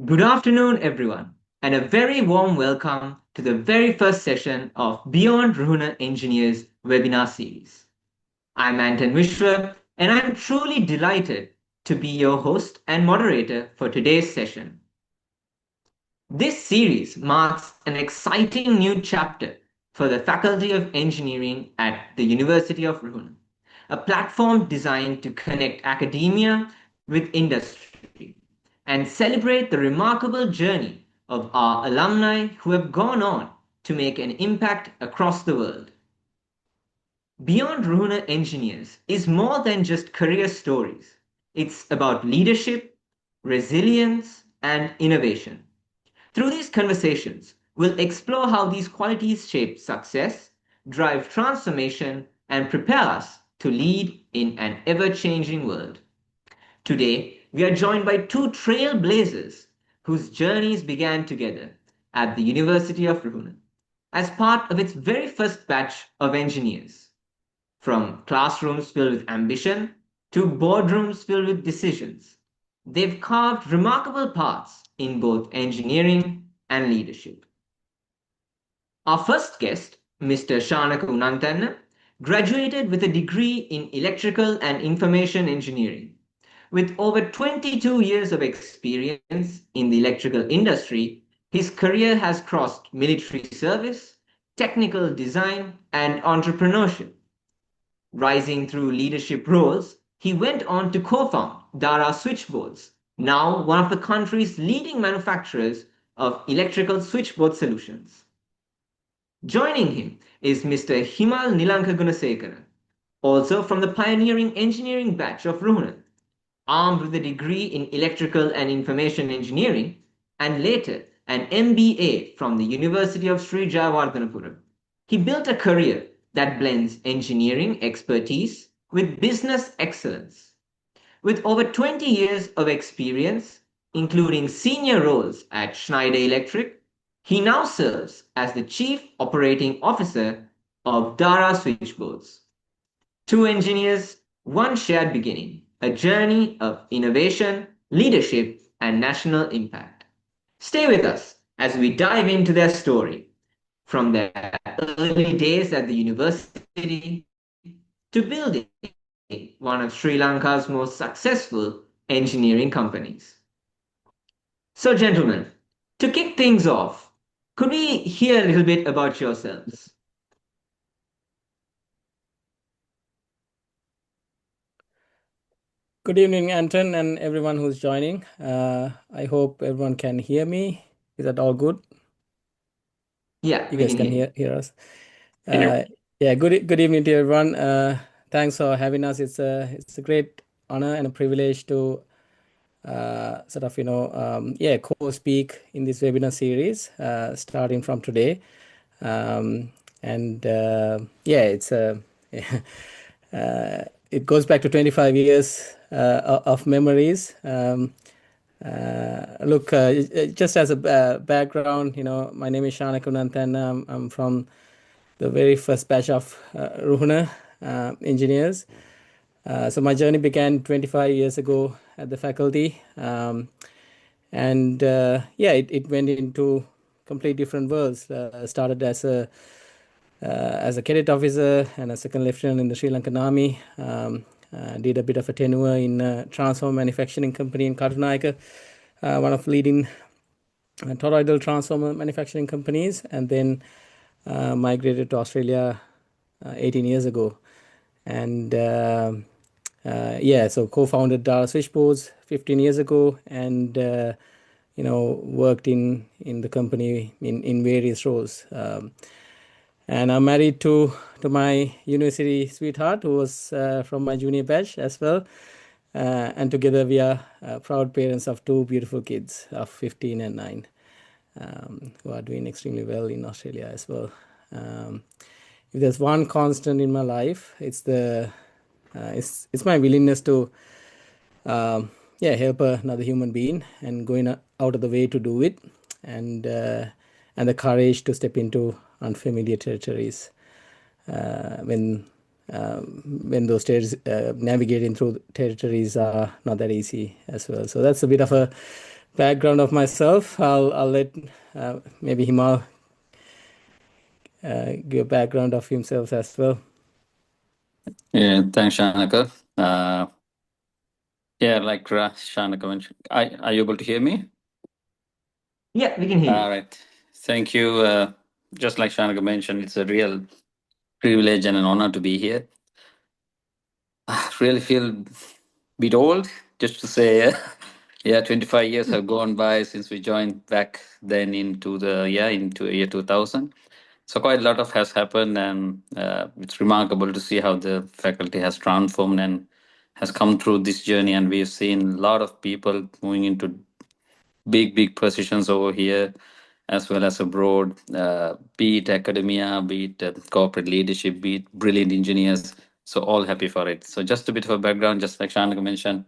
Good afternoon, everyone, and a very warm welcome to the very first session of Beyond Ruhuna Engineers webinar series. I'm Anton Mishra, and I'm truly delighted to be your host and moderator for today's session. This series marks an exciting new chapter for the Faculty of Engineering at the University of Ruhuna, a platform designed to connect academia with industry and celebrate the remarkable journey of our alumni who have gone on to make an impact across the world. Beyond Ruhuna Engineers is more than just career stories. It's about leadership, resilience, and innovation. Through these conversations, we'll explore how these qualities shape success, drive transformation, and prepare us to lead in an ever changing world. Today, we are joined by two trailblazers whose journeys began together at the University of Ruhuna as part of its very first batch of engineers. From classrooms filled with ambition to boardrooms filled with decisions, they've carved remarkable paths in both engineering and leadership. Our first guest, Mr. Shanaka Unantenne, graduated with a degree in electrical and information engineering. With over 22 years of experience in the electrical industry, his career has crossed military service, technical design, and entrepreneurship. Rising through leadership roles, he went on to co-found Dara Switchboards, now one of the country's leading manufacturers of electrical switchboard solutions. Joining him is Mr. Himal Nilanka Gunasekara, also from the pioneering engineering batch of Ruhuna, armed with a degree in electrical and information engineering and later an MBA from the University of Sri Jayawardhanapura. He built a career that blends engineering expertise with business excellence. With over 20 years of experience, including senior roles at Schneider Electric, he now serves as the Chief Operating Officer of Dara Switchboards. Two engineers, one shared beginning, a journey of innovation, leadership, and national impact. Stay with us as we dive into their story, from their early days at the university to building one of Sri Lanka's most successful engineering companies. So, gentlemen, to kick things off, could we hear a little bit about yourselves? Good evening, Anton, and everyone who's joining. I hope everyone can hear me. Is that all good? Yeah, You we guys can can hear you. hear us. Yeah, good evening to everyone. Thanks for having us. It's a great honor and a privilege to co-speak in this webinar series starting from today. It's it goes back to 25 years of memories. Just as a background, my name is Shanaka Unantenne. I'm from the very first batch of Ruhuna engineers. So my journey began 25 years ago at the faculty. It went into complete different worlds. Started as a cadet officer and a second lieutenant in the Sri Lankan Army. Did a bit of a tenure in a transformer manufacturing company in Katunayaka, one of leading toroidal transformer manufacturing companies, and then migrated to Australia 18 years ago. So co-founded Dara Switchboards 15 years ago, and worked in the company in various roles. And I'm married to my university sweetheart, who was from my junior batch as well. And together we are proud parents of two beautiful kids of 15 and 9, who are doing extremely well in Australia as well. If there's one constant in my life, it's my willingness to help another human being and going out of the way to do it, and the courage to step into unfamiliar territories when those navigating through territories are not that easy as well. So that's a bit of a background of myself, I'll let maybe Himal give a background of himself as well. Yeah, thanks, Shanaka. Yeah, like Shanaka mentioned, are you able to hear me? Yeah, we can hear All you. right. Thank you. Just like Shanaka mentioned, it's a real privilege and an honor to be here. I really feel a bit old, just to say. Yeah, 25 years have gone by since we joined back then into year 2000. So quite a lot of has happened, and it's remarkable to see how the faculty has transformed and has come through this journey. And we've seen a lot of people moving into big positions over here as well as abroad, be it academia, be it corporate leadership, be it brilliant engineers. So all happy for it. So just a bit of a background, just like Shanaka mentioned.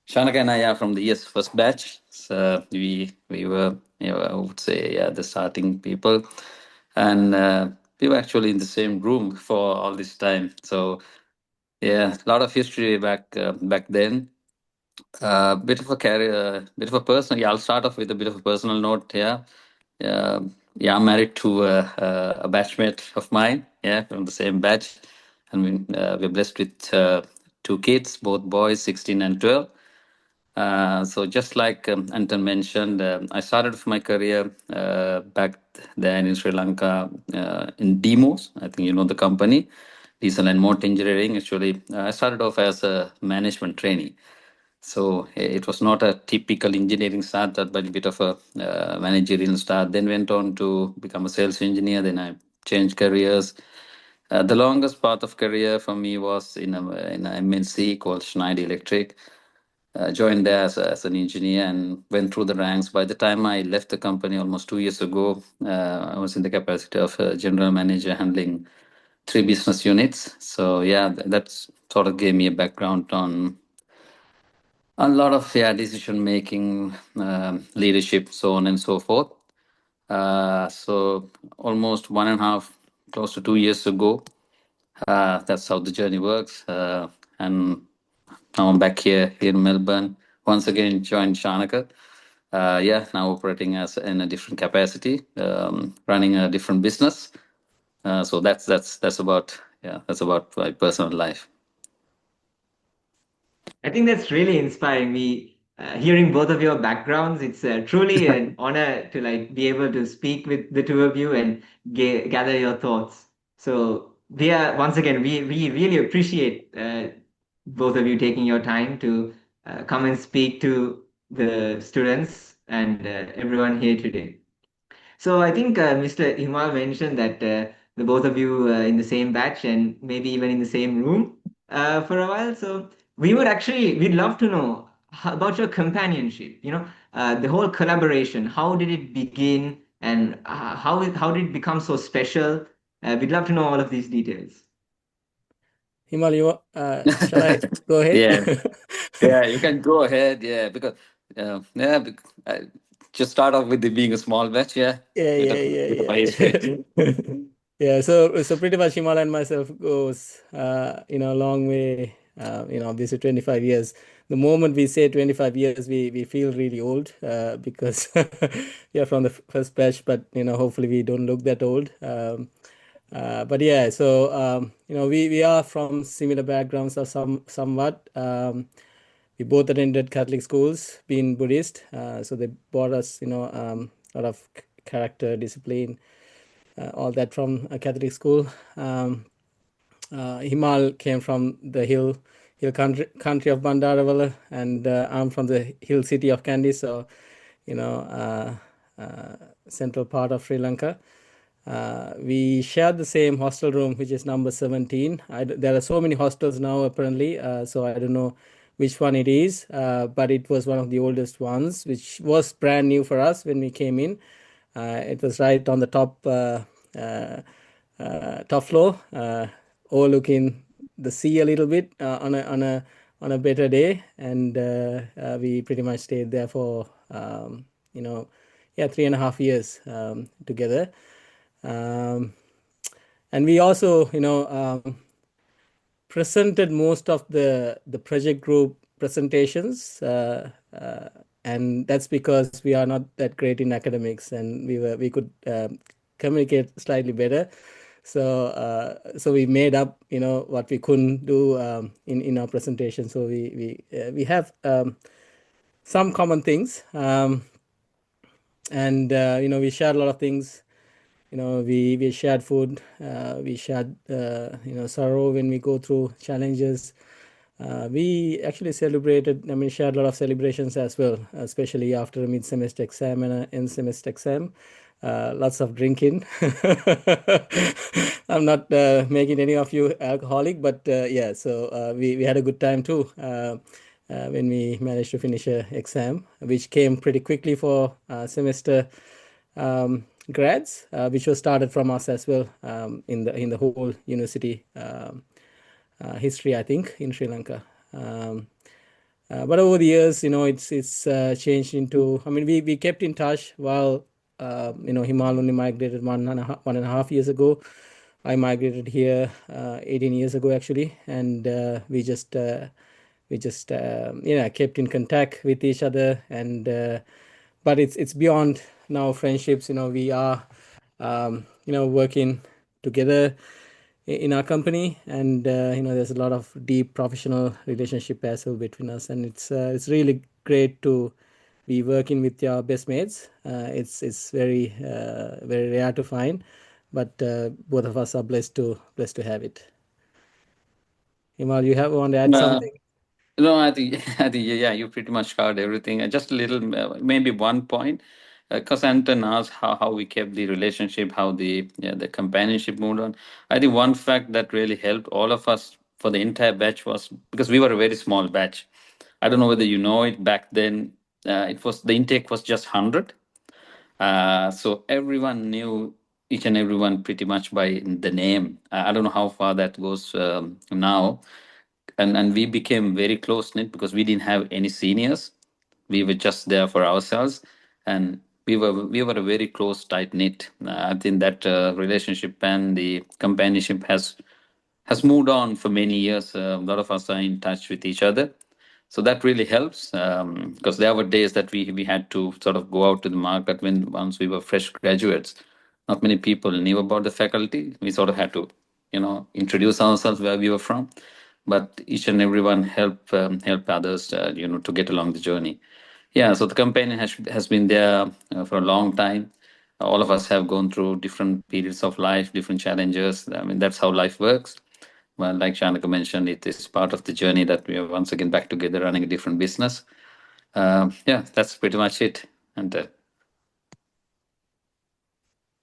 Shanaka and I are from the year's first batch. So we were, I would say, the starting people, and we were actually in the same room for all this time. So yeah, a lot of history back then. Bit of a career, bit of a personal. Yeah, I'll start off with a bit of a personal note. Yeah, uh, yeah, I'm married to a batchmate of mine. Yeah, from the same batch, and we're blessed with two kids, both boys, 16 and 12. So just like Anton mentioned, I started off my career back then in Sri Lanka in Demos. I think you know the company, Diesel and Motor Engineering. Actually, I started off as a management trainee. So it was not a typical engineering start, but a bit of a managerial start. Then went on to become a sales engineer. Then I changed careers. The longest path of career for me was in a MNC called Schneider Electric. Joined there as an engineer and went through the ranks. By the time I left the company almost 2 years ago, I was in the capacity of a general manager handling three business units. So yeah, that's sort of gave me a background on a lot of decision making, leadership, so on and so forth. So almost 1.5, close to 2 years ago, that's how the journey works. And now I'm back here in Melbourne. Once again, joined Shanaka. Yeah, now operating as in a different capacity, running a different business. So that's about that's about my personal life. I think that's really inspiring me. Hearing both of your backgrounds, it's truly an honor to like be able to speak with the two of you and gather your thoughts. So we are once again we really appreciate both of you taking your time to come and speak to the students and everyone here today. So I think Mr. Himal mentioned that the both of you in the same batch and maybe even in the same room for a while. So we'd love to know about your companionship. The whole collaboration. How did it begin, and how did it become so special? We'd love to know all of these details. Himal, shall I go ahead? Yeah, yeah, you can go ahead. Yeah, because just start off with the being a small batch. Yeah, Yeah, bit yeah, of yeah, bit of a history. yeah. Yeah, so pretty much Himal and myself goes a long way, obviously 25 years. The moment we say 25 years, we feel really old because we are from the first batch, but hopefully we don't look that old. But yeah, so we are from similar backgrounds or somewhat. We both attended Catholic schools, being Buddhist, so they brought us, a lot of character, discipline, all that from a Catholic school. Himal came from the hill country of Bandarawala, and I'm from the hill city of Kandy, so you know, central part of Sri Lanka. We shared the same hostel room, which is number 17. There are so many hostels now, apparently, so I don't know which one it is, but it was one of the oldest ones, which was brand new for us when we came in. It was right on the uh, top floor, overlooking the sea a little bit on a better day, and we pretty much stayed there for yeah, 3.5 years together. Um, and we also, presented most of the project group presentations and that's because we are not that great in academics, and we could communicate slightly better. So we made up, what we couldn't do in our presentation. So we have some common things, and we shared a lot of things. We shared food, we shared sorrow when we go through challenges. We actually shared a lot of celebrations as well, especially after a mid-semester exam and an end-semester exam. Lots of drinking. I'm not making any of you alcoholic, but yeah, so we had a good time too when we managed to finish an exam, which came pretty quickly for semester grads, which was started from us as well in the whole university history, I think, in Sri Lanka. But over the years, it's changed into. I mean, we kept in touch while Himal only migrated 1.5 years ago. I migrated here 18 years ago actually, and we just kept in contact with each other. And but it's beyond now friendships. We are working together in our company, and there's a lot of deep professional relationship as well between us, and it's really great to be working with your best mates. It's very very rare to find, but both of us are blessed to have it. Himal, you want to add something? No, I think I think yeah, you pretty much covered everything. Just a little, maybe one point, because Anton asked how we kept the relationship, how the companionship moved on. I think one fact that really helped all of us for the entire batch was because we were a very small batch. I don't know whether you know it. Back then, the intake was just 100. So everyone knew each and everyone pretty much by the name. I don't know how far that goes now, and we became very close knit because we didn't have any seniors. We were just there for ourselves, and we were a very close, tight knit. I think that relationship and the companionship has moved on for many years. A lot of us are in touch with each other. So that really helps, because there were days that we had to sort of go out to the market once we were fresh graduates. Not many people knew about the faculty. We sort of had to, introduce ourselves where we were from, but each and everyone help others, to get along the journey. Yeah, so the companion has been there for a long time. All of us have gone through different periods of life, different challenges. I mean, that's how life works. Well, like Shanaka mentioned, it is part of the journey that we are once again back together running a different business. Yeah, that's pretty much it. And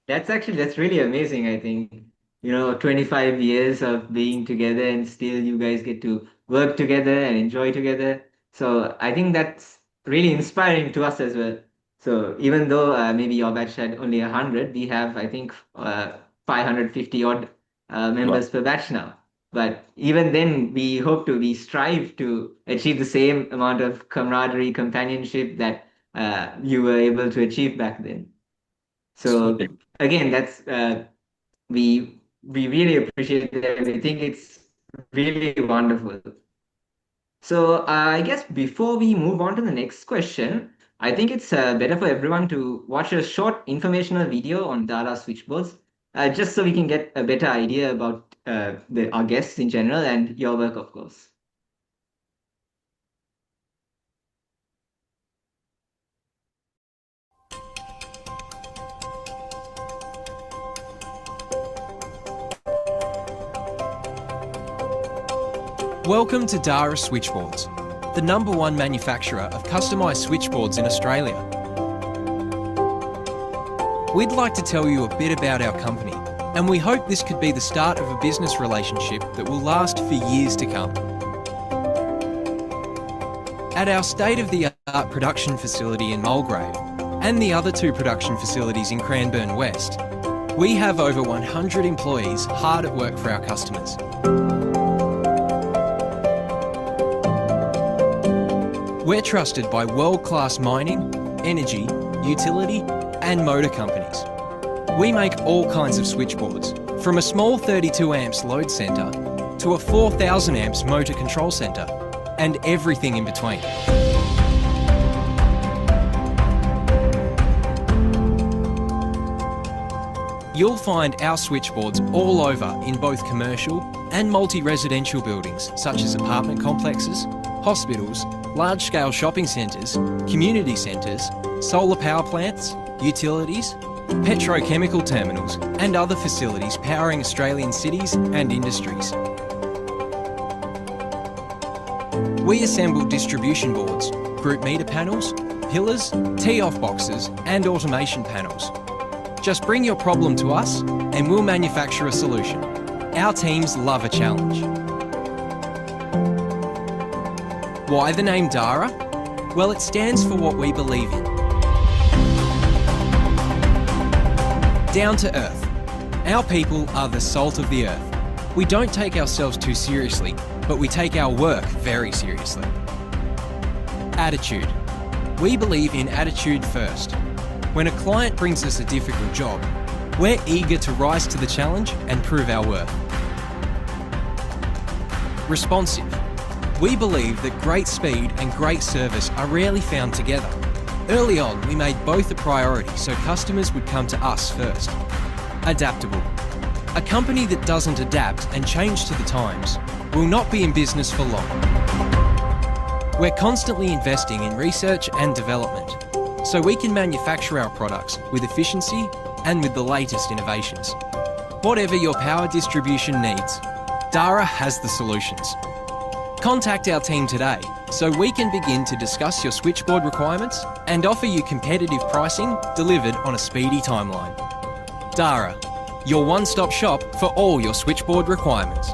That's really amazing, I think. 25 years of being together and still you guys get to work together and enjoy together. So I think that's really inspiring to us as well. So even though maybe your batch had only 100, we have, I think, 550 odd wow. members per batch now. But even then, we strive to achieve the same amount of camaraderie, companionship that you were able to achieve back then. So again, that's we really appreciate that. We think it's really wonderful. So I guess before we move on to the next question, I think it's better for everyone to watch a short informational video on Dara Switchboards, just so we can get a better idea about our guests in general and your work, of course. Welcome to Dara Switchboards, the #1 manufacturer of customised switchboards in Australia. We'd like to tell you a bit about our company, and we hope this could be the start of a business relationship that will last for years to come. At our state-of-the-art production facility in Mulgrave and the other 2 production facilities in Cranbourne West, we have over 100 employees hard at work for our customers. We're trusted by world-class mining, energy, utility and motor companies. We make all kinds of switchboards, from a small 32 amps load centre to a 4000 amps motor control centre, and everything in between. You'll find our switchboards all over in both commercial and multi-residential buildings such as apartment complexes, hospitals, large-scale shopping centres, community centres, solar power plants, utilities, petrochemical terminals and other facilities powering Australian cities and industries. We assemble distribution boards, group meter panels, pillars, tee-off boxes and automation panels. Just bring your problem to us and we'll manufacture a solution. Our teams love a challenge. Why the name Dara? Well, it stands for what we believe in. Down to earth. Our people are the salt of the earth. We don't take ourselves too seriously, but we take our work very seriously. Attitude. We believe in attitude first. When a client brings us a difficult job, we're eager to rise to the challenge and prove our worth. Responsive. We believe that great speed and great service are rarely found together. Early on, we made both a priority so customers would come to us first. Adaptable. A company that doesn't adapt and change to the times will not be in business for long. We're constantly investing in research and development so we can manufacture our products with efficiency and with the latest innovations. Whatever your power distribution needs, Dara has the solutions. Contact our team today so we can begin to discuss your switchboard requirements and offer you competitive pricing delivered on a speedy timeline. Dara, your one-stop shop for all your switchboard requirements.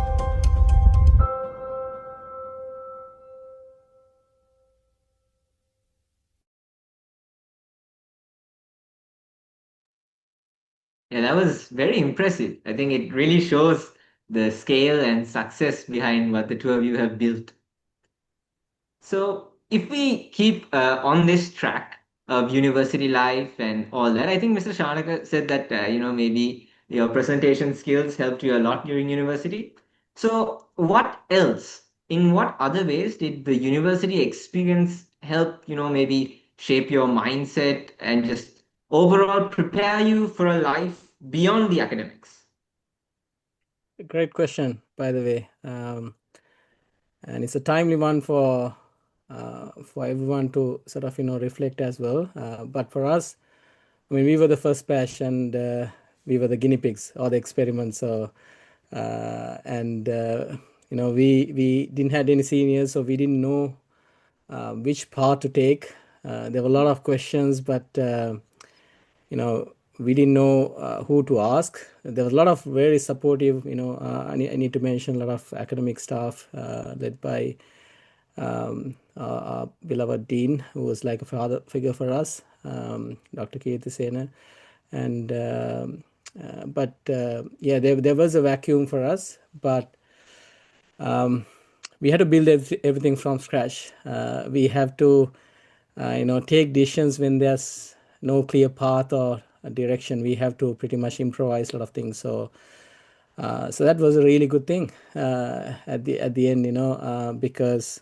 Yeah, that was very impressive. I think it really shows the scale and success behind what the two of you have built. So, if we keep on this track of university life and all that, I think Mr. Shanaka said that maybe your presentation skills helped you a lot during university. So, what else? In what other ways did the university experience help maybe shape your mindset and just overall prepare you for a life beyond the academics? Great question, by the way. And it's a timely one for everyone to sort of reflect as well. But for us, I mean, we were the first batch, and we were the guinea pigs or the experiments. So we didn't have any seniors, so we didn't know which path to take. There were a lot of questions, but we didn't know who to ask. There was a lot of very supportive, I need to mention a lot of academic staff led by our beloved dean, who was like a father figure for us, Dr. Kirti Sena. And there was a vacuum for us, but we had to build everything from scratch. We have to, take decisions when there's no clear path or a direction. We have to pretty much improvise a lot of things. So that was a really good thing at the end, because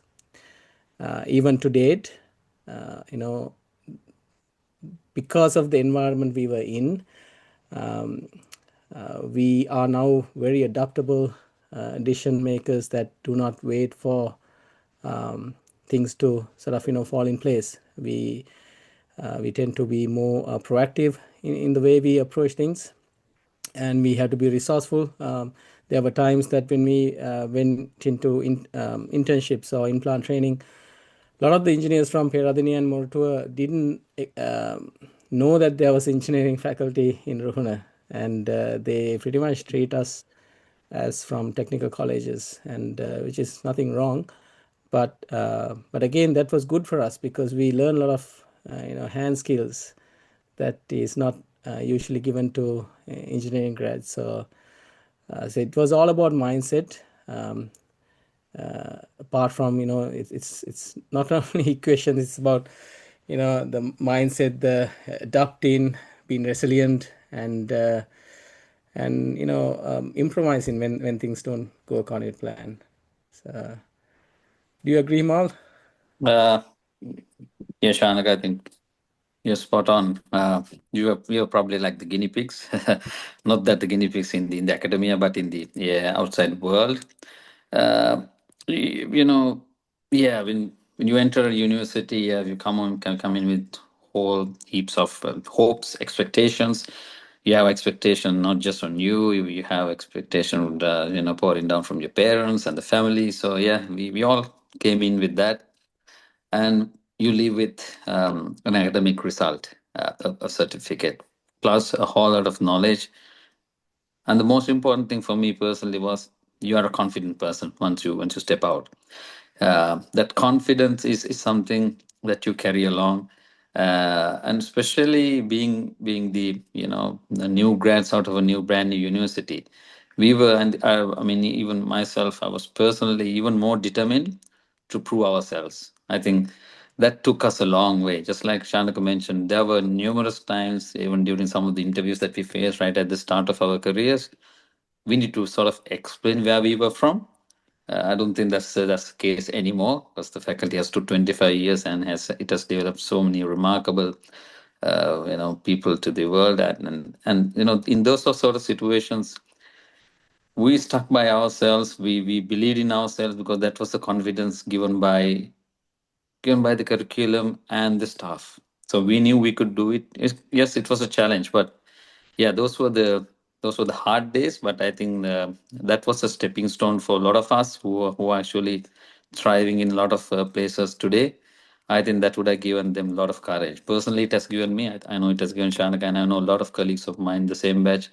even to date, because of the environment we were in, we are now very adaptable decision makers that do not wait for things to sort of fall in place. We tend to be more proactive in the way we approach things, and we have to be resourceful. There were times that when we went into internships or in-plant training, a lot of the engineers from Peradeniya and Moratuwa didn't know that there was engineering faculty in Ruhuna, and they pretty much treat us as from technical colleges, and which is nothing wrong. But again, that was good for us because we learn a lot of hand skills that is not usually given to engineering grads. So it was all about mindset. Apart from it's not only equations, it's about the mindset, the adapting, being resilient, and improvising when things don't go according to plan. So do you agree, Mal? Yeah, Shanaka, I think You're spot on. You are probably like the guinea pigs, not that the guinea pigs in the academia, but in the outside world. Uh, you know, yeah. When you enter a university, you can come in with whole heaps of hopes, expectations. You have expectation not just on you. You have expectation, pouring down from your parents and the family. So yeah, we all came in with that, and you leave with an academic result, a certificate, plus a whole lot of knowledge. And the most important thing for me personally was you are a confident person once you step out. That confidence is something that you carry along, and especially being the new grads out of a brand new university. We were, and I mean, even myself, I was personally even more determined to prove ourselves. I think that took us a long way. Just like Shanaka mentioned, there were numerous times, even during some of the interviews that we faced right at the start of our careers, we need to sort of explain where we were from. I don't think that's the case anymore, because the faculty has stood 25 years and has developed so many remarkable people to the world, and in those sort of situations, we stuck by ourselves. We believed in ourselves because that was the confidence given by the curriculum and the staff. So we knew we could do it. Yes, it was a challenge, but yeah, those were the hard days. But I think that was a stepping stone for a lot of us who are actually thriving in a lot of places today. I think that would have given them a lot of courage. Personally, it has given me. I know it has given Shanaka, and I know a lot of colleagues of mine, the same batch,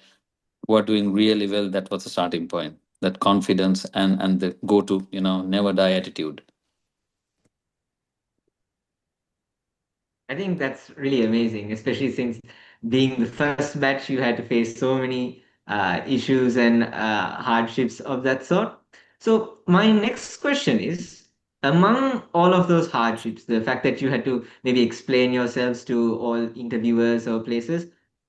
who are doing really well. That was the starting point. That confidence and the go to never die attitude. I think that's really amazing, especially since being the first batch, you had to face so many issues and hardships of that sort. So, my next question is, among all of those hardships, the fact that you had to maybe explain yourselves to all interviewers or places,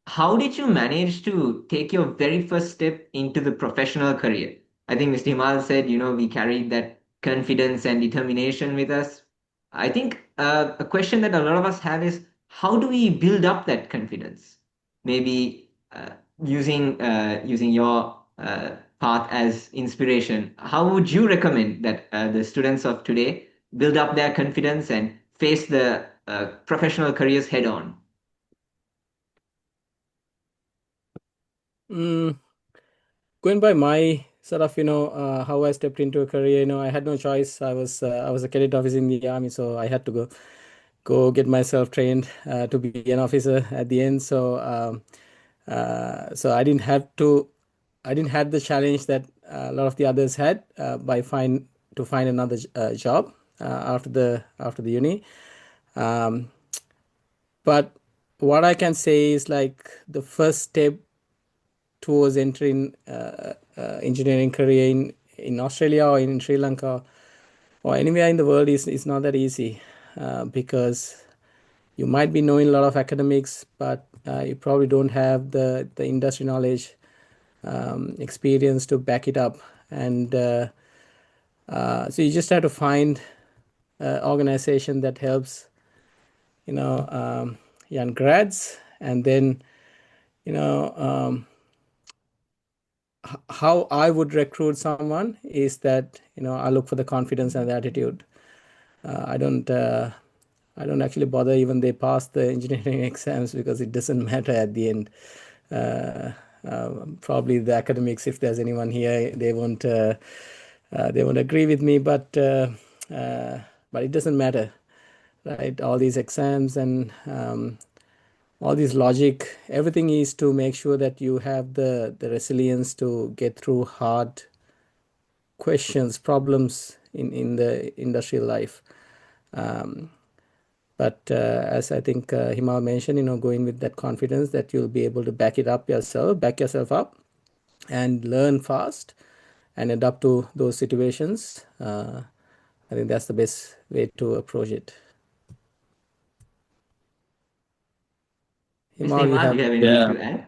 how did you manage to take your very first step into the professional career? I think Mr. Himal said, we carried that confidence and determination with us. I think a question that a lot of us have is how do we build up that confidence? Maybe using your path as inspiration. How would you recommend that the students of today build up their confidence and face the professional careers head on? Mm, Going by my sort of, how I stepped into a career, I had no choice. I was a cadet officer in the army, so I had to go get myself trained to be an officer at the end. So I didn't have the challenge that a lot of the others had to find another job after the uni. Um, but what I can say is like the first step towards entering engineering career in Australia or in Sri Lanka or anywhere in the world is not that easy because you might be knowing a lot of academics, but you probably don't have the industry knowledge, experience to back it up. And so you just have to find an organization that helps, young grads. And then, you know, how I would recruit someone is that, I look for the confidence and the attitude. I don't actually bother even they pass the engineering exams because it doesn't matter at the end. Uh, Probably the academics, if there's anyone here, they won't agree with me, but it doesn't matter, right? All these exams and all this logic, everything is to make sure that you have the resilience to get through hard questions, problems in the industrial life. But as I think Himal mentioned, going with that confidence that you'll be able to back yourself up and learn fast and adapt to those situations. I think that's the best way to approach it. Mr. Himal, you Himal, have. do you have anything Yeah. to add?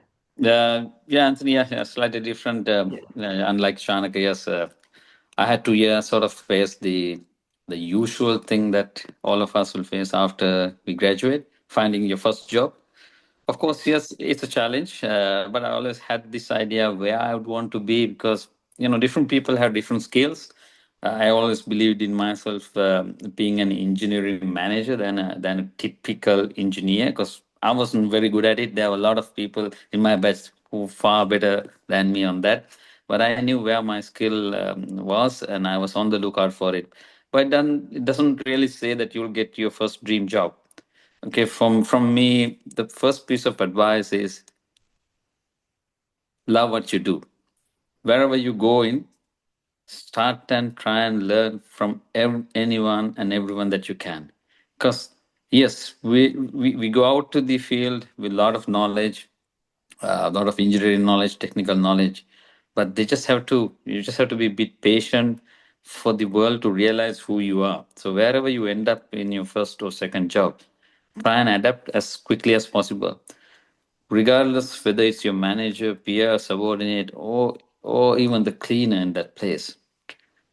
Yeah, Anthony, yeah, slightly different. Yeah. Unlike Shanaka, yes, I had to sort of face the usual thing that all of us will face after we graduate. finding your first job. Of course, yes, it's a challenge, but I always had this idea where I would want to be because different people have different skills. I always believed in myself being an engineering manager than a typical engineer because I wasn't very good at it. There were a lot of people in my batch who far better than me on that, but I knew where my skill was, and I was on the lookout for it. But then it doesn't really say that you'll get your first dream job. Okay, from me, the first piece of advice is love what you do. Wherever you go in, start and try and learn from anyone and everyone that you can. Because yes, we go out to the field with a lot of knowledge, a lot of engineering knowledge, technical knowledge, but you just have to be a bit patient for the world to realize who you are. So wherever you end up in your first or second job, try and adapt as quickly as possible, regardless whether it's your manager, peer, subordinate, or even the cleaner in that place.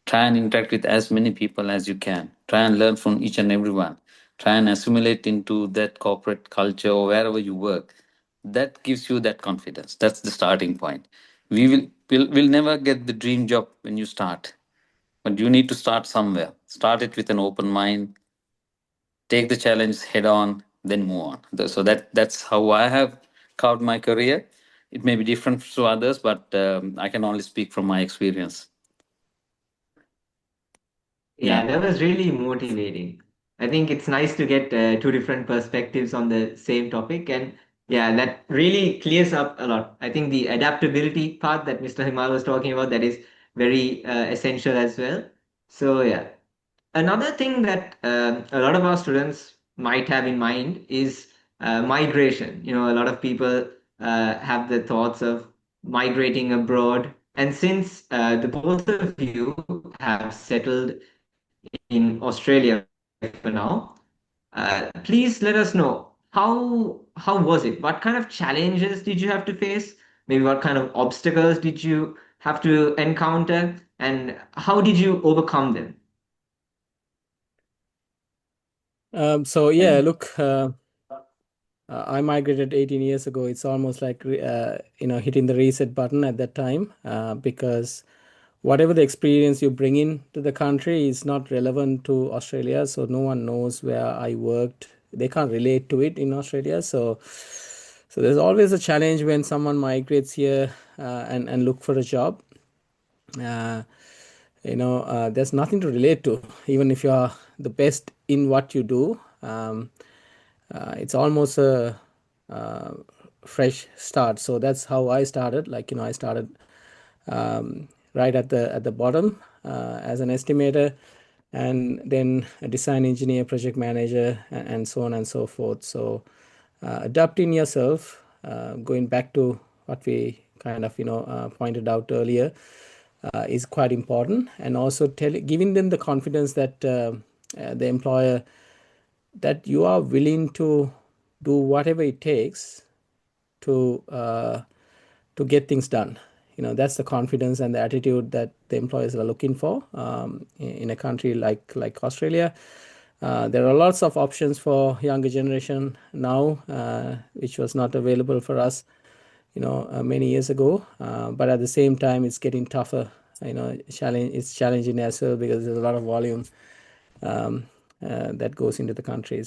Try and interact with as many people as you can. Try and learn from each and everyone. Try and assimilate into that corporate culture or wherever you work. That gives you that confidence. That's the starting point. We'll never get the dream job when you start, but you need to start somewhere. Start it with an open mind, take the challenge head on, then move on. So that's how I have carved my career. It may be different to others, but I can only speak from my experience. Yeah, Yeah. that was really motivating. I think it's nice to get two different perspectives on the same topic. And yeah, that really clears up a lot. I think the adaptability part that Mr. Himal was talking about, that is very essential as well. So yeah, another thing that a lot of our students might have in mind is migration. A lot of people have the thoughts of migrating abroad. And since the both of you have settled in Australia for now, please let us know how was it? What kind of challenges did you have to face? Maybe what kind of obstacles did you have to encounter, and how did you overcome them? So yeah, look, I migrated 18 years ago. It's almost like hitting the reset button at that time, because whatever the experience you bring in to the country is not relevant to Australia. So no one knows where I worked. They can't relate to it in Australia. So there's always a challenge when someone migrates here and look for a job. Uh, there's nothing to relate to, even if you are the best in what you do. It's almost a uh, fresh start. So that's how I started. I started right at the bottom as an estimator, and then a design engineer, project manager, and so on and so forth. So adapting yourself, going back to what we kind of pointed out earlier, is quite important, and also giving them the confidence that the employer, that you are willing to do whatever it takes to get things done. That's the confidence and the attitude that the employers are looking for in a country like Australia. There are lots of options for younger generation now, which was not available for us many years ago. But at the same time, it's getting tougher. It's challenging as well, because there's a lot of volume that goes into the country.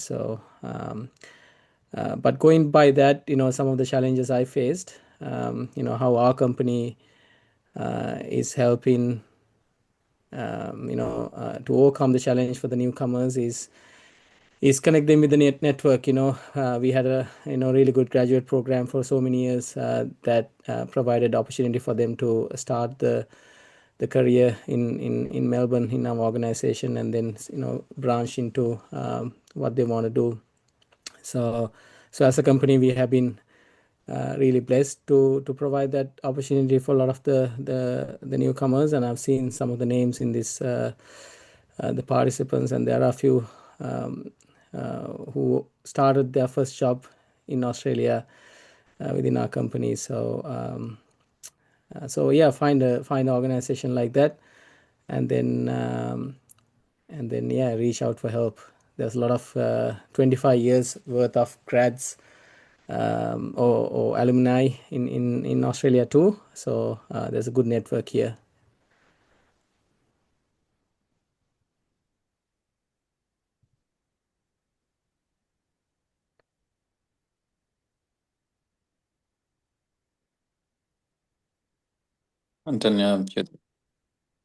But going by that, some of the challenges I faced, how our company is helping, to overcome the challenge for the newcomers is connect them with the network. We had a really good graduate program for so many years that provided opportunity for them to start the career in Melbourne in our organization, and then branch into what they want to do. So as a company, we have been really blessed to provide that opportunity for a lot of the newcomers, and I've seen some of the names in this the participants, and there are a few who started their first job in Australia within our company. So yeah, find an organization like that, and then yeah, reach out for help. There's a lot of 25 years worth of grads or alumni in Australia too. So there's a good network here. Antonio,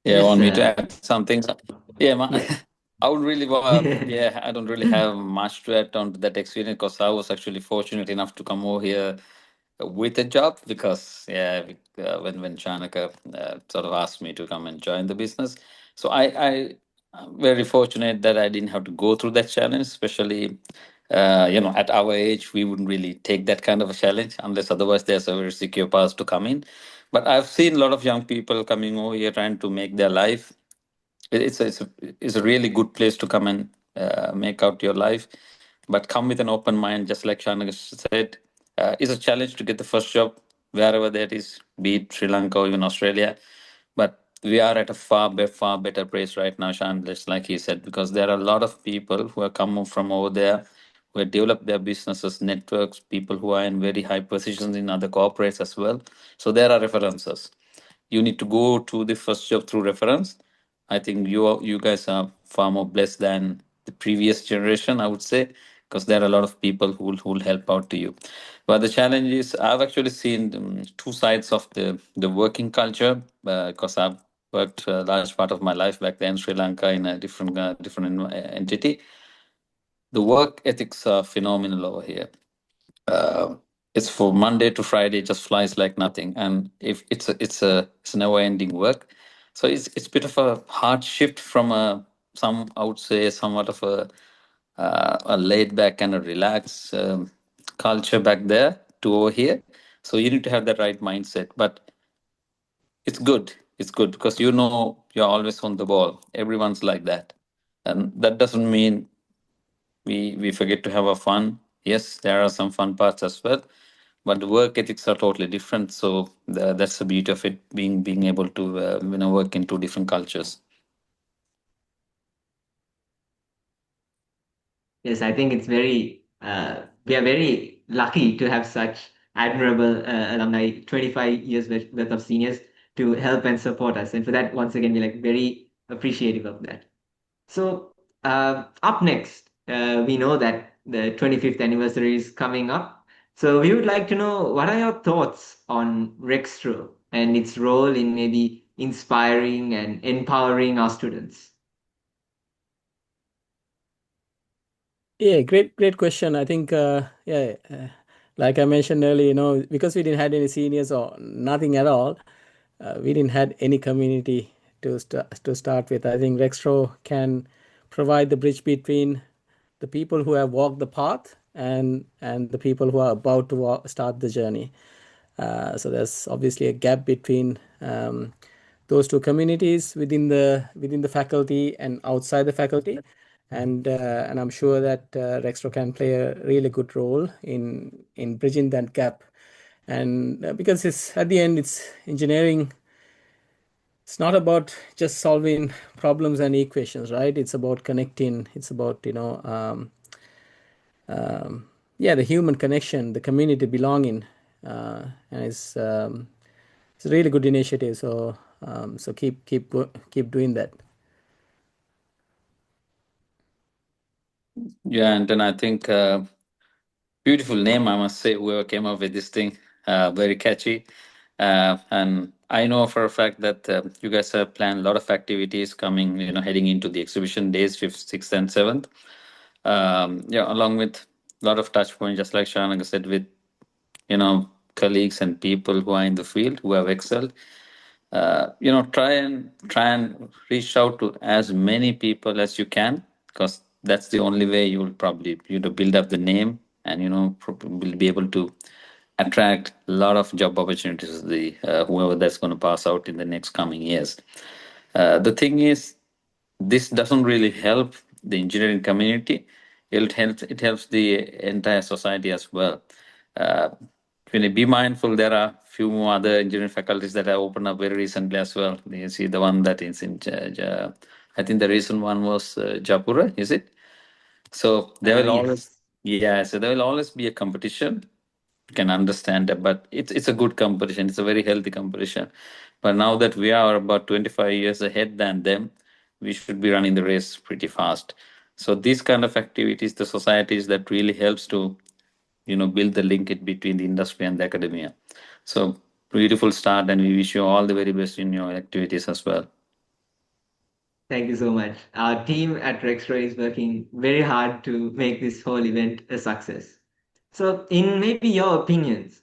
Yes, want me to add something? yeah. I would really, I don't really have much to add on to that experience because I was actually fortunate enough to come over here with a job because, when Shanaka sort of asked me to come and join the business. So I'm very fortunate that I didn't have to go through that challenge, especially, at our age, we wouldn't really take that kind of a challenge unless otherwise there's a very secure path to come in. But I've seen a lot of young people coming over here trying to make their life. It's a really good place to come and make out your life, but come with an open mind, just like Shanak said. It's a challenge to get the first job wherever that is, be it Sri Lanka or even Australia. But we are at a far better place right now, Shan, just like he said, because there are a lot of people who have come from over there, who have developed their businesses, networks, people who are in very high positions in other corporates as well. So there are references. You need to go to the first job through reference. I think you guys are far more blessed than the previous generation, I would say, because there are a lot of people who will help out to you. But the challenge is, I've actually seen two sides of the working culture because I've worked a large part of my life back then in Sri Lanka in a different entity. The work ethics are phenomenal over here. uh, it's for Monday to Friday, it just flies like nothing, and if it's a never ending work. So it's a bit of a hard shift from I would say somewhat of a laid back and a relaxed culture back there to over here. So you need to have that right mindset, but it's good because you're always on the ball. Everyone's like that, and that doesn't mean we forget to have a fun. Yes, there are some fun parts as well, but the work ethics are totally different. So that's the beauty of it, being able to work in two different cultures. Yes, I think it's we are very lucky to have such admirable alumni, 25 years worth of seniors to help and support us. And for that, once again, we're like very appreciative of that. So, up next, we know that the 25th anniversary is coming up. So, we would like to know what are your thoughts on Rextro and its role in maybe inspiring and empowering our students? Yeah, great question. I think, like I mentioned earlier, because we didn't have any seniors or nothing at all, we didn't had any community to start with. I think Rextro can provide the bridge between the people who have walked the path and the people who are about to start the journey. So there's obviously a gap between those two communities within the faculty and outside the faculty, and I'm sure that Rextro can play a really good role in bridging that gap. And because it's at the end, it's engineering. It's not about just solving problems and equations, right? It's about connecting. It's about yeah, the human connection, the community belonging, and it's a really good initiative. So so keep doing that. Yeah, and then I think beautiful name, I must say, whoever came up with this thing. Very catchy. And I know for a fact that you guys have planned a lot of activities coming, heading into the exhibition days, 5th, 6th, and 7th. Along with a lot of touch points, just like Shanaka said, with colleagues and people who are in the field who have excelled. Try and reach out to as many people as you can, because that's the only way you will probably build up the name, and will be able to attract a lot of job opportunities to the whoever that's going to pass out in the next coming years. The thing is, this doesn't really help the engineering community. It helps the entire society as well. Uh, Really be mindful. There are few more other engineering faculties that have opened up very recently as well. You see the one that is in, I think the recent one was Japura, is it? So there will always, Yes. yeah, so there will always be a competition. You can understand that, but it's a good competition. It's a very healthy competition. But now that we are about 25 years ahead than them, we should be running the race pretty fast. So these kind of activities, the societies that really helps to build the linkage between the industry and the academia. So beautiful start, and we wish you all the very best in your activities as well. Thank you so much. Our team at Rextra is working very hard to make this whole event a success. So, in maybe your opinions,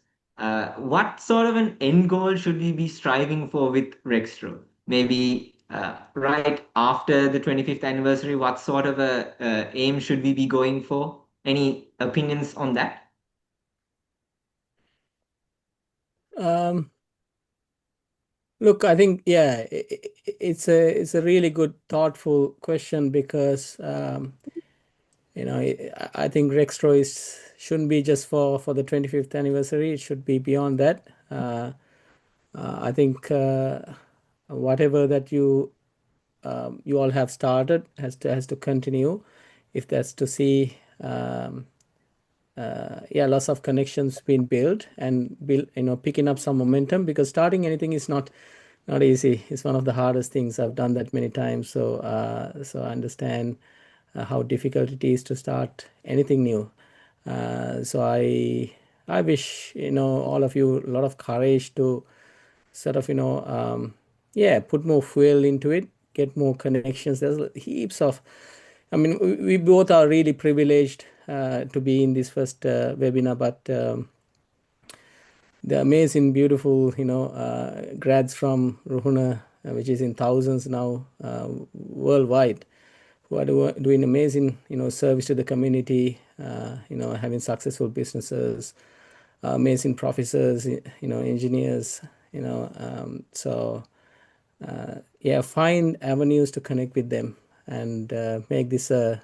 what sort of an end goal should we be striving for with Rextra? Maybe right after the 25th anniversary, what sort of a aim should we be going for? Any opinions on that? Um, Look, I think, yeah, it's a really good, thoughtful question because I think Rextro shouldn't be just for the 25th anniversary. It should be beyond that. I think whatever that you all have started has to continue. If that's to see, yeah, lots of connections being built and build, picking up some momentum, because starting anything is not easy. It's one of the hardest things. I've done that many times, so I understand how difficult it is to start anything new. So I wish all of you a lot of courage to sort of yeah, put more fuel into it, get more connections. There's heaps of, I mean, we both are really privileged to be in this first webinar, but the amazing, beautiful, grads from Ruhuna, which is in thousands now worldwide, who are doing amazing, service to the community, having successful businesses, amazing professors, engineers, so yeah, find avenues to connect with them and make this a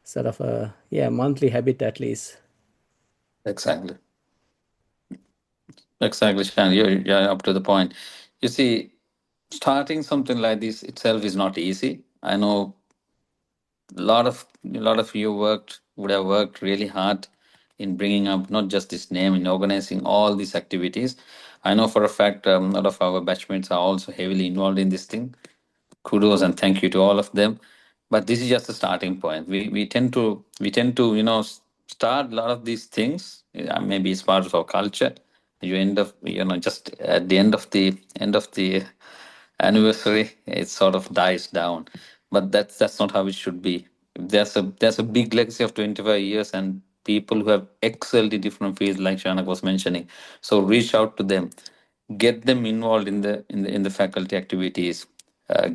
sort of a, yeah, monthly habit at least. Exactly. Exactly, Shan. You're up to the point. You see, starting something like this itself is not easy. I know a lot of you would have worked really hard in bringing up not just this name, in organizing all these activities. I know for a fact a lot of our batchmates are also heavily involved in this thing. Kudos and thank you to all of them. But this is just a starting point. We tend to start a lot of these things. Maybe it's part of our culture. You end up just at the end of the anniversary, it sort of dies down. But that's not how it should be. There's a big legacy of 25 years and people who have excelled in different fields, like Shanak was mentioning. So reach out to them, get them involved in the faculty activities,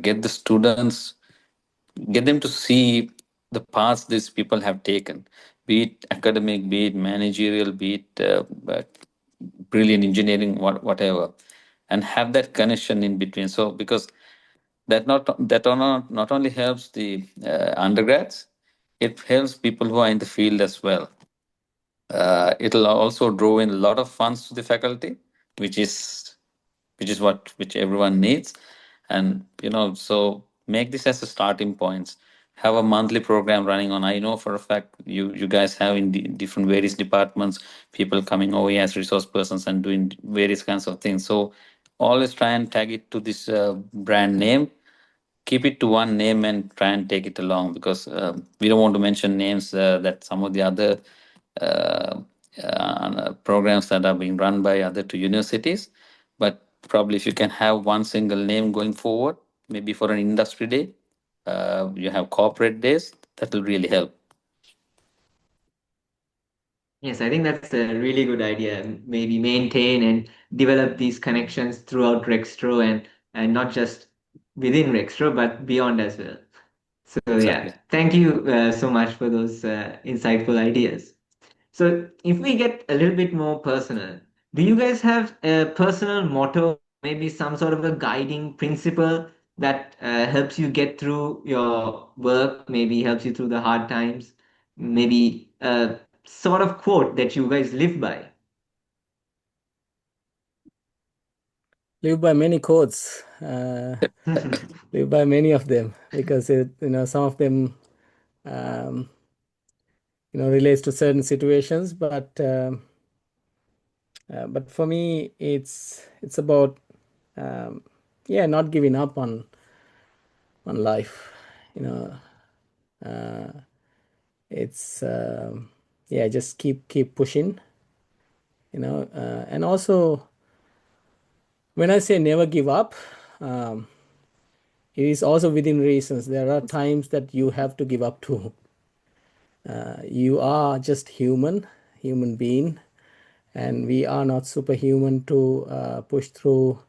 get the students, get them to see the paths these people have taken, be it academic, be it managerial, be it brilliant engineering, whatever, and have that connection in between. So because that not only helps the undergrads, it helps people who are in the field as well. It'll also draw in a lot of funds to the faculty, which is which everyone needs. And so make this as a starting points. Have a monthly program running on. I know for a fact you guys have in the different various departments people coming over here as resource persons and doing various kinds of things. So always try and tag it to this brand name, keep it to one name and try and take it along, because we don't want to mention names that some of the other uh, programs that are being run by other two universities. But probably if you can have one single name going forward, maybe for an industry day, you have corporate days, that will really help. Yes, I think that's a really good idea. Maybe maintain and develop these connections throughout Rextro and not just within Rextro, but beyond as well. So yeah, Exactly. thank you so much for those insightful ideas. So if we get a little bit more personal, do you guys have a personal motto, maybe some sort of a guiding principle that helps you get through your work, maybe helps you through the hard times, maybe a sort of quote that you guys live by? Live by many quotes, live by many of them, because some of them, um, relates to certain situations, but for me, it's about not giving up on life. You know, it's just keep pushing. And also when I say never give up, um, it is also within reasons. There are times that you have to give up too. You are just human being, and we are not superhuman to push through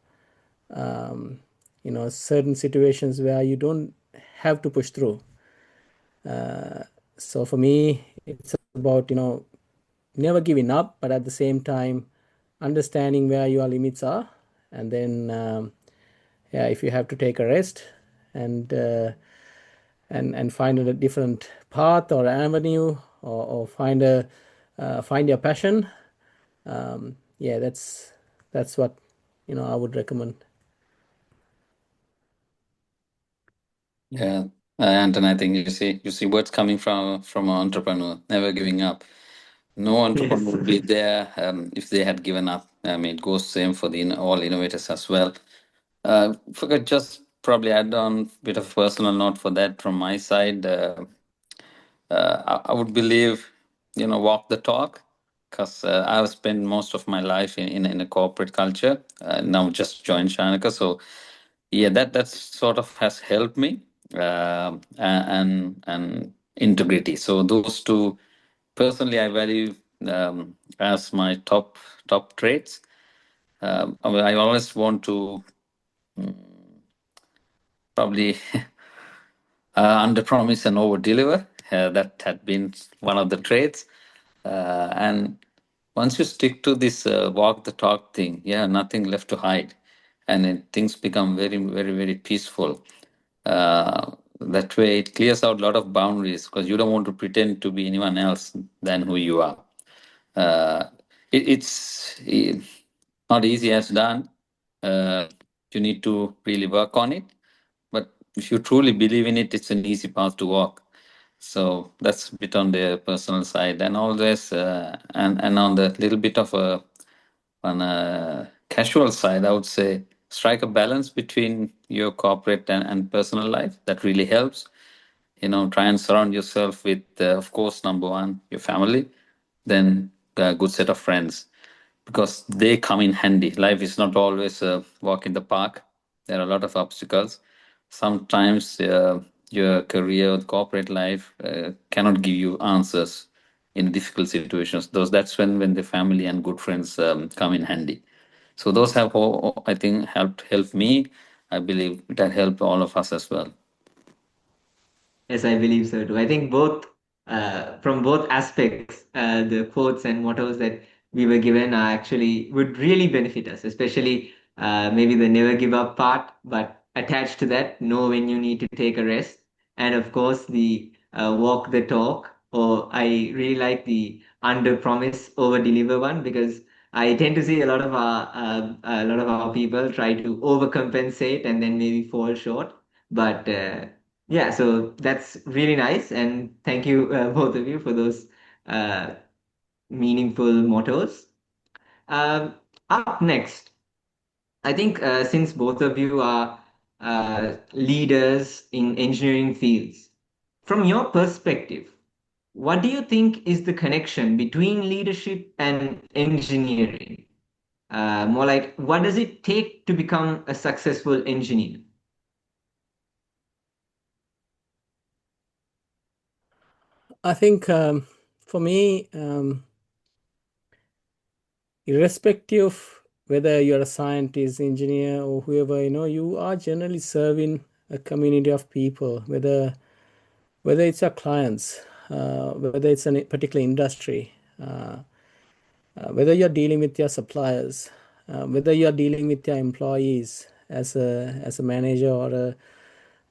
certain situations where you don't have to push through. So for me, it's about never giving up, but at the same time understanding where your limits are, and then if you have to take a rest and find a different path or avenue, or find your passion. That's what I would recommend. Yeah, and I think you see what's coming from an entrepreneur, never giving up. No entrepreneur Yes. would be there if they had given up. I mean, it goes same for the all innovators as well. If I could just probably add on a bit of personal note for that from my side, I would believe, walk the talk, because I've spent most of my life in a corporate culture. Now just joined Shanaka, so yeah, that sort of has helped me, and integrity. So those two, personally, I value as my top traits. I always want to probably under promise and over deliver. That had been one of the traits. And once you stick to this walk the talk thing, yeah, nothing left to hide. And then things become very, very, very peaceful. That way, it clears out a lot of boundaries, because you don't want to pretend to be anyone else than who you are. Uh, it's not easy as done. Uh, you need to really work on it. But if you truly believe in it, it's an easy path to walk. So that's a bit on the personal side, and always, and on the little bit of on a casual side, I would say strike a balance between your corporate and personal life. That really helps. Try and surround yourself with, of course, number one, your family, then a good set of friends, because they come in handy. Life is not always a walk in the park. There are a lot of obstacles. Sometimes your career, corporate life cannot give you answers in difficult situations. That's when the family and good friends come in handy. So those have, I think, helped me. I believe it has helped all of us as well. Yes, I believe so too. I think both, from both aspects, the quotes and mottos that we were given are actually would really benefit us, especially maybe the never give up part, but attached to that, know when you need to take a rest. And of course, the walk the talk, or I really like the under promise, over deliver one, because I tend to see a lot of our people try to overcompensate and then maybe fall short. But yeah, so that's really nice, and thank you, both of you, for those uh, meaningful mottos. Um, Up next, I think since both of you are leaders in engineering fields, from your perspective, what do you think is the connection between leadership and engineering? More like, what does it take to become a successful engineer? I think for me, irrespective of whether you're a scientist, engineer, or whoever, you are generally serving a community of people, whether it's your clients, whether it's a particular industry, whether you're dealing with your suppliers, whether you're dealing with your employees as a manager or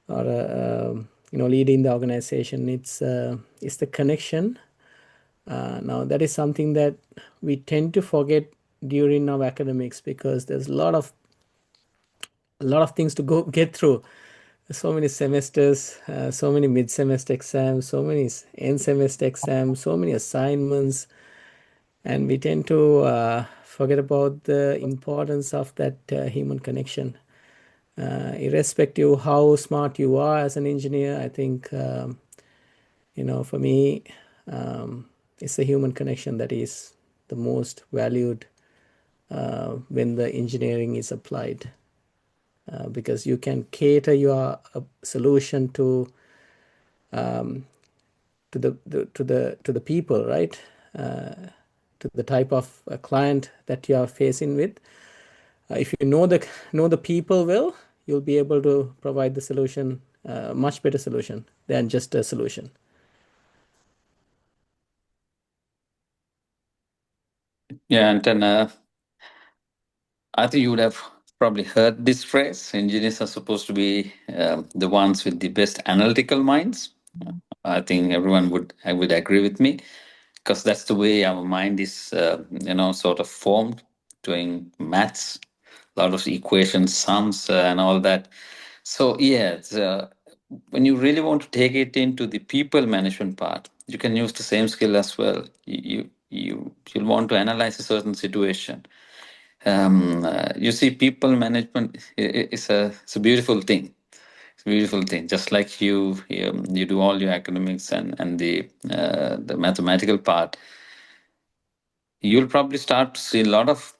a leader in the organization. It's the connection. Now that is something that we tend to forget during our academics, because there's a lot of things to go get through. so many semesters, so many mid-semester exams, so many end semester exams, so many assignments, and we tend to forget about the importance of that human connection. Irrespective how smart you are as an engineer, I think for me, it's the human connection that is the most valued when the engineering is applied, because you can cater your solution to the people, right? To the type of client that you are facing with. If you know the people well, you'll be able to provide the solution, much better solution than just a solution. Yeah, and then I think you would have probably heard this phrase: engineers are supposed to be the ones with the best analytical minds. I think everyone would agree with me, because that's the way our mind is, sort of formed, doing maths, a lot of equations, sums, and all that. So yeah, when you really want to take it into the people management part, you can use the same skill as well. You'll want to analyze a certain situation. You see, people management is a beautiful thing. It's a beautiful thing. Just like you do all your academics and the mathematical part, you'll probably start to see a lot of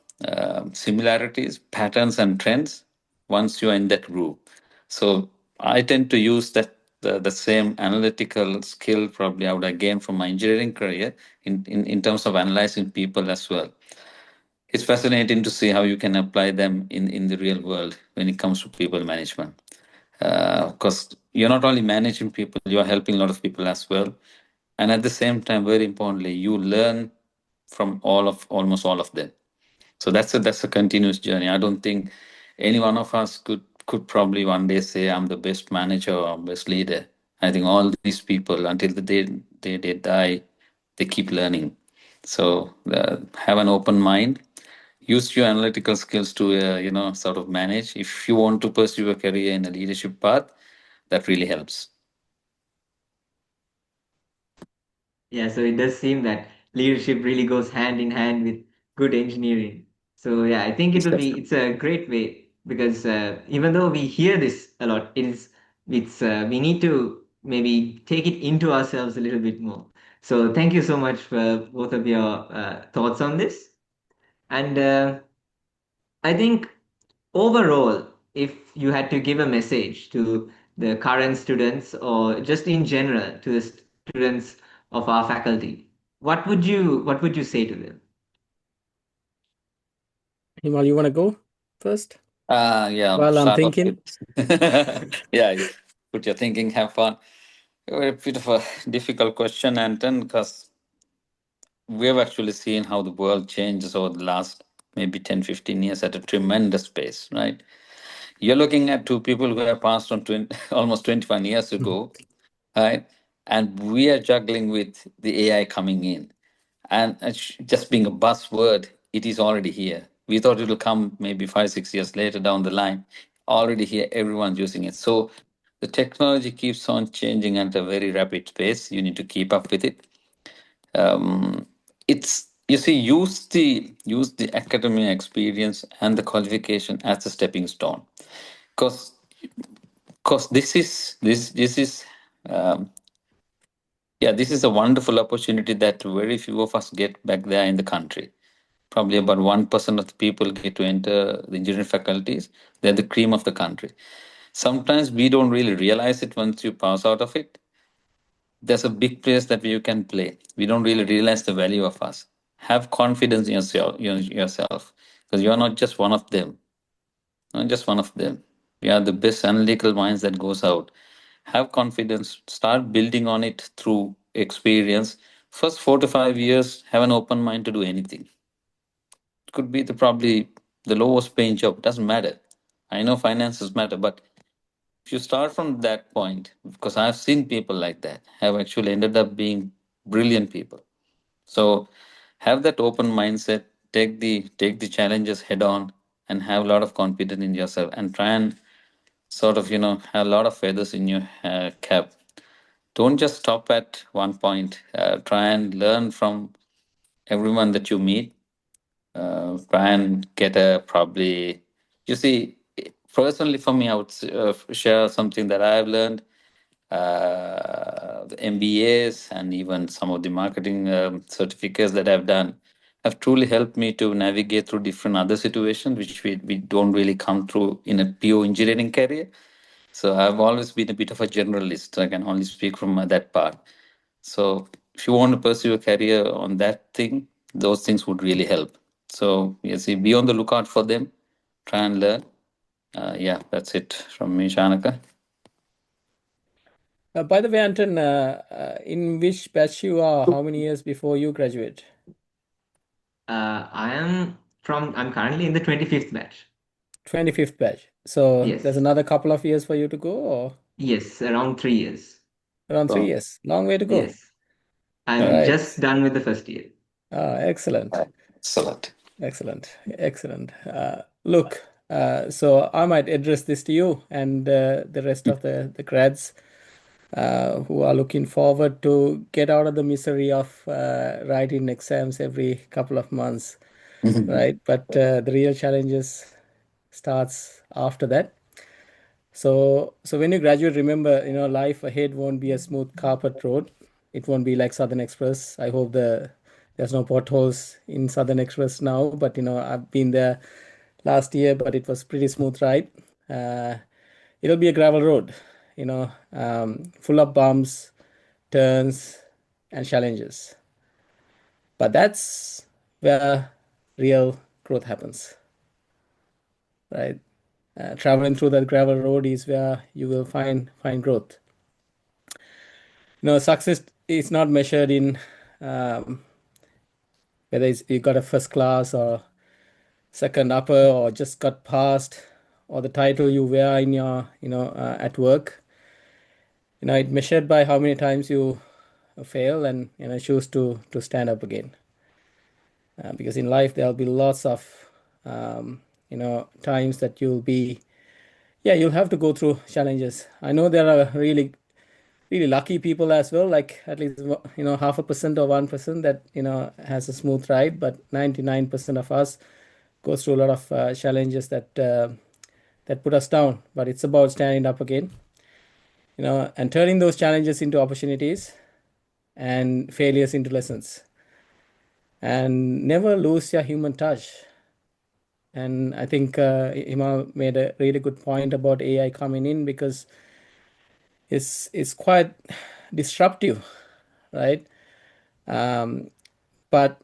similarities, patterns, and trends once you're in that group. So I tend to use the same analytical skill probably I would have gained from my engineering career in terms of analyzing people as well. It's fascinating to see how you can apply them in the real world when it comes to people management. Because you're not only managing people, you're helping a lot of people as well. And at the same time, very importantly, you learn from almost all of them. So that's a continuous journey. I don't think any one of us could probably one day say I'm the best manager or best leader. I think all these people, until the day they die, they keep learning. So have an open mind. Use your analytical skills to sort of manage. If you want to pursue a career in a leadership path, that really helps. Yeah, so it does seem that leadership really goes hand in hand with good engineering. So yeah, I think it's a great way because even though we hear this a lot, it's we need to maybe take it into ourselves a little bit more. So thank you so much for both of your thoughts on this. And I think overall, if you had to give a message to the current students or just in general to the students of our faculty, what would you say to them? Himal, you want to go first Yeah, while I'm start off thinking? with yeah, put your thinking, have fun. A bit of a difficult question, Anton, because we've actually seen how the world changes over the last maybe 10, 15 years at a tremendous pace, right? You're looking at two people who have passed on almost 21 years ago, right? And we are juggling with the AI coming in. And it's just being a buzzword, it is already here. We thought it will come maybe 5, 6 years later down the line. Already here, everyone's using it. So the technology keeps on changing at a very rapid pace. You need to keep up with it. It's you see, use the academic experience and the qualification as a stepping stone, because this is um, yeah, this is a wonderful opportunity that very few of us get back there in the country. Probably about 1% of the people get to enter the engineering faculties. They're the cream of the country. Sometimes we don't really realize it once you pass out of it. There's a big place that you can play. We don't really realize the value of us. Have confidence in yourself, because you're not just one of them. Not just one of them. We are the best analytical minds that goes out. Have confidence. Start building on it through experience. First 4 to 5 years, have an open mind to do anything. It could be probably the lowest paying job. Doesn't matter. I know finances matter, but if you start from that point, because I've seen people like that have actually ended up being brilliant people. So have that open mindset, take the challenges head on, and have a lot of confidence in yourself, and try and sort of, have a lot of feathers in your cap. Don't just stop at one point. Try and learn from everyone that you meet. Try and get a probably, you see, personally for me, I would share something that I've learned. The MBAs and even some of the marketing certificates that I've done have truly helped me to navigate through different other situations which we don't really come through in a pure engineering career. So I've always been a bit of a generalist. I can only speak from that part. So if you want to pursue a career on that thing, those things would really help. So you see, be on the lookout for them. Try and learn. Yeah, that's it from me, Shanaka. By the way, Anton, in which batch you are? How many years before you graduate? I'm currently in the 25th batch. 25th batch. So there's Yes. another couple of years for you to go, or Yes, around 3 years. around 3 years? Long way to go. Yes. All I'm right. just done with the first year. Excellent. Excellent. Excellent. Excellent. Look, so I might address this to you and the rest of the grads who are looking forward to get out of the misery of writing exams every couple of months, right? But the real challenges starts after that. So when you graduate, remember, life ahead won't be a smooth carpet road. It won't be like Southern Express. I hope there's no potholes in Southern Express now, but I've been there last year, but it was pretty smooth ride. Uh, it'll be a gravel road, full of bumps, turns, and challenges. But that's where real growth happens, right? Traveling through that gravel road is where you will find growth. Success is not measured in um, whether you got a first class or second upper or just got passed or the title you wear in your at work. It measured by how many times you fail and choose to stand up again. Because in life there'll be lots of times that you'll have to go through challenges. I know there are really lucky people as well, like at least 0.5% or 1% that has a smooth ride, but 99% of us goes through a lot of challenges that put us down. But it's about standing up again, and turning those challenges into opportunities and failures into lessons, and never lose your human touch. And I think Himal made a really good point about AI coming in because it's quite disruptive, right? But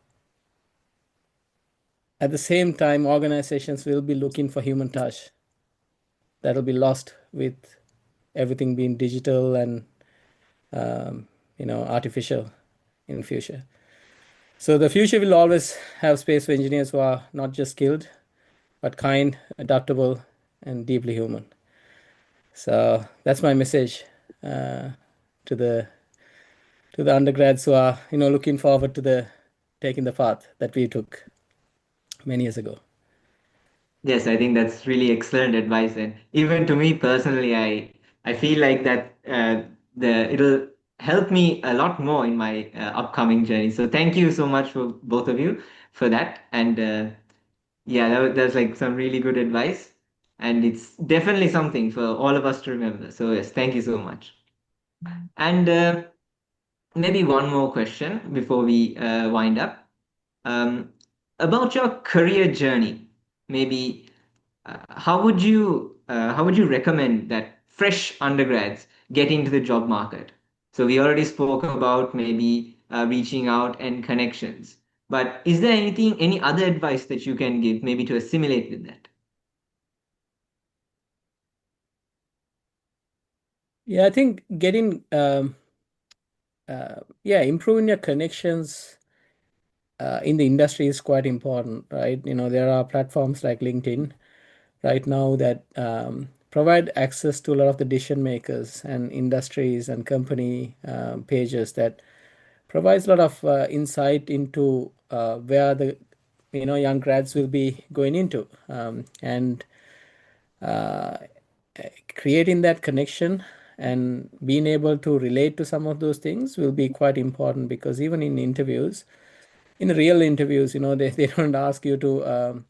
at the same time, organizations will be looking for human touch. That'll be lost with everything being digital and artificial in the future. So the future will always have space for engineers who are not just skilled, but kind, adaptable, and deeply human. So that's my message to the undergrads who are looking forward to the taking the path that we took many years ago. Yes, I think that's really excellent advice. And even to me personally, I feel like that it'll help me a lot more in my upcoming journey. So thank you so much for both of you for that. And yeah, that's like some really good advice. And it's definitely something for all of us to remember. So yes, thank you so much. And maybe one more question before we wind up. Um, about your career journey, maybe how would you recommend that fresh undergrads get into the job market? So we already spoke about maybe reaching out and connections, but is there any other advice that you can give maybe to assimilate with that? Yeah, I think improving your connections in the industry is quite important, right? There are platforms like LinkedIn right now that provide access to a lot of the decision makers and industries and company pages that provides a lot of insight into where the young grads will be going into, and creating that connection and being able to relate to some of those things will be quite important, because even in interviews, in real interviews, they don't ask you to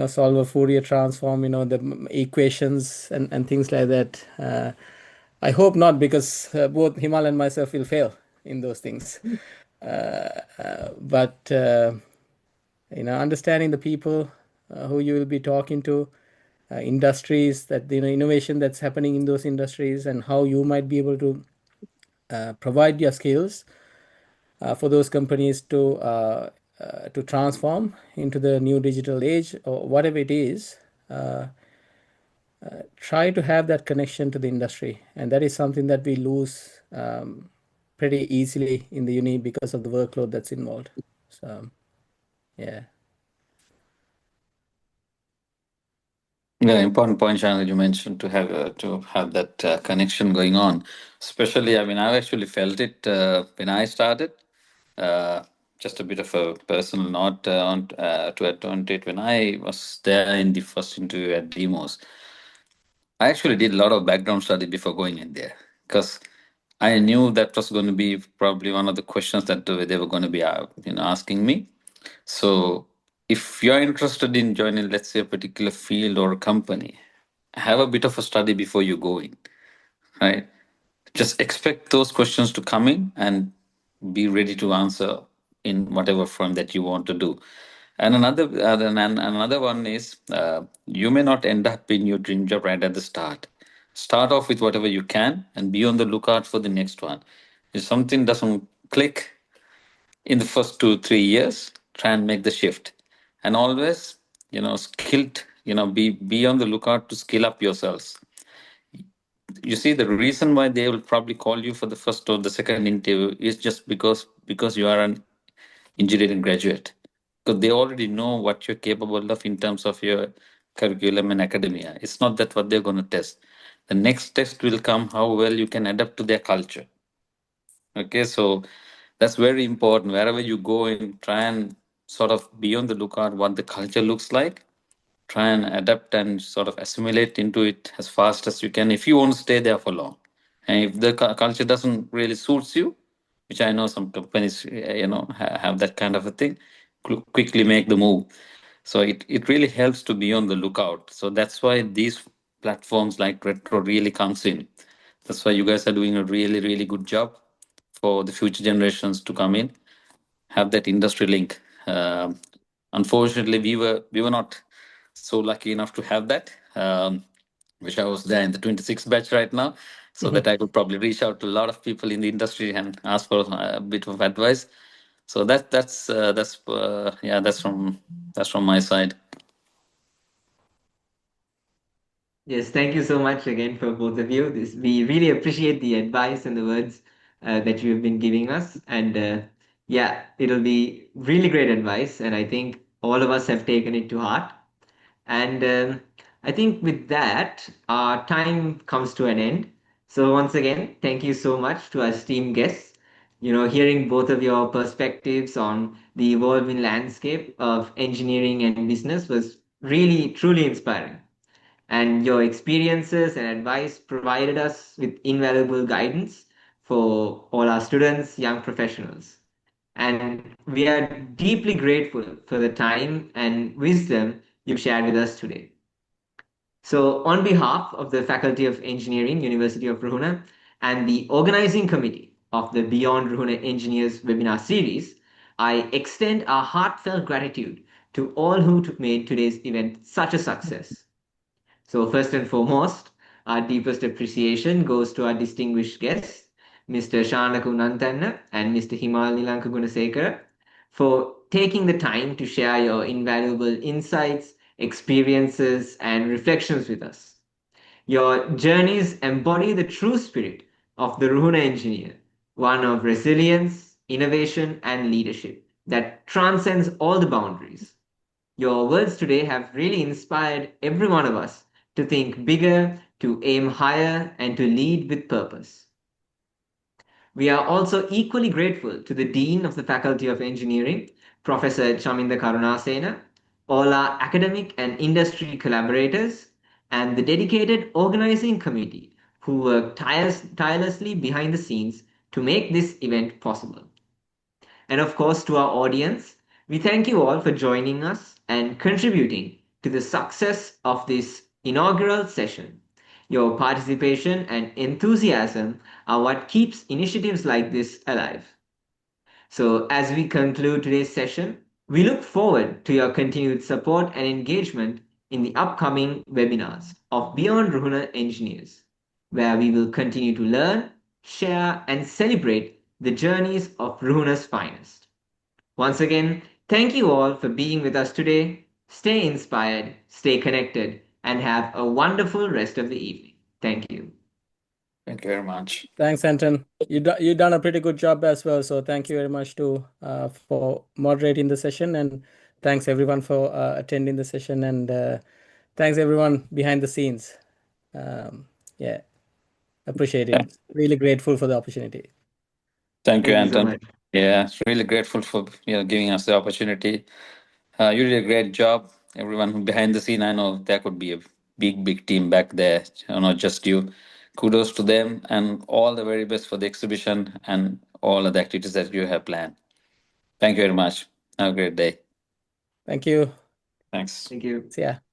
solve a Fourier transform, the equations and things like that. I hope not, because both Himal and myself will fail in those things. But understanding the people who you will be talking to, industries that, innovation that's happening in those industries, and how you might be able to provide your skills for those companies to transform into the new digital age or whatever it is. Try to have that connection to the industry, and that is something that we lose pretty easily in the uni because of the workload that's involved. So, yeah. Yeah, important point, Shannon, you mentioned to have that connection going on. Especially, I mean, I've actually felt it when I started. Uh, just a bit of a personal note to add on to it. When I was there in the first interview at Demos, I actually did a lot of background study before going in there, because I knew that was going to be probably one of the questions that they were going to be asking me. So if you're interested in joining, let's say, a particular field or a company, have a bit of a study before you go in, right? Just expect those questions to come in and be ready to answer in whatever form that you want to do. And another one is, you may not end up in your dream job right at the start. Start off with whatever you can and be on the lookout for the next one. If something doesn't click in the first 2 3 years, try and make the shift. And always, skilled, be on the lookout to skill up yourselves. You see, the reason why they will probably call you for the first or the second interview is just because you are an engineering graduate, because they already know what you're capable of in terms of your curriculum and academia. It's not that what they're going to test. The next test will come how well you can adapt to their culture. Okay, so that's very important. Wherever you go and try and sort of be on the lookout what the culture looks like, try and adapt and sort of assimilate into it as fast as you can if you want to stay there for long. And if the culture doesn't really suits you, which I know some companies have that kind of a thing, quickly make the move. So it really helps to be on the lookout. So that's why these platforms like Retro really comes in. That's why you guys are doing a really, really good job for the future generations to come in, have that industry link. Unfortunately, we were not so lucky enough to have that. Wish I was there in the 26th batch right now, so that I could probably reach out to a lot of people in the industry and ask for a bit of advice. So that's from my side. Yes, thank you so much again for both of you. We really appreciate the advice and the words that you have been giving us. And yeah, it'll be really great advice. And I think all of us have taken it to heart. And I think with that, our time comes to an end. So once again, thank you so much to our esteemed guests. Hearing both of your perspectives on the evolving landscape of engineering and business was really, truly inspiring. And your experiences and advice provided us with invaluable guidance for all our students, young professionals. And we are deeply grateful for the time and wisdom you've shared with us today. So, on behalf of the Faculty of Engineering, University of Ruhuna, and the organizing committee of the Beyond Ruhuna Engineers webinar series, I extend our heartfelt gratitude to all who made today's event such a success. So, first and foremost, our deepest appreciation goes to our distinguished guests, Mr. Shanaka Unantenne and Mr. Himal Nilanka Gunasekara, for taking the time to share your invaluable insights, experiences, and reflections with us. Your journeys embody the true spirit of the Ruhuna engineer, one of resilience, innovation, and leadership that transcends all the boundaries. Your words today have really inspired every one of us to think bigger, to aim higher, and to lead with purpose. We are also equally grateful to the Dean of the Faculty of Engineering, Professor Chaminda Karunasena, all our academic and industry collaborators, and the dedicated organizing committee who work tirelessly behind the scenes to make this event possible. And of course, to our audience, we thank you all for joining us and contributing to the success of this inaugural session. Your participation and enthusiasm are what keeps initiatives like this alive. So, as we conclude today's session, we look forward to your continued support and engagement in the upcoming webinars of Beyond Ruhuna Engineers, where we will continue to learn, share, and celebrate the journeys of Ruhuna's finest. Once again, thank you all for being with us today. Stay inspired, stay connected, and have a wonderful rest of the evening. Thank you. Thank you very much. Thanks, Anton. You've done a pretty good job as well. So thank you very much for moderating the session, and thanks everyone for attending the session, and thanks everyone behind the scenes. Yeah, appreciate Yeah. it. Really grateful for the opportunity. Thank you, Thank you so Anton. much. Yeah, really grateful for giving us the opportunity. You did a great job. Everyone behind the scene, I know there could be a big team back there. Not just you. Kudos to them, and all the very best for the exhibition and all of the activities that you have planned. Thank you very much. Have a great day. Thank you. Thanks. Thank you. See ya.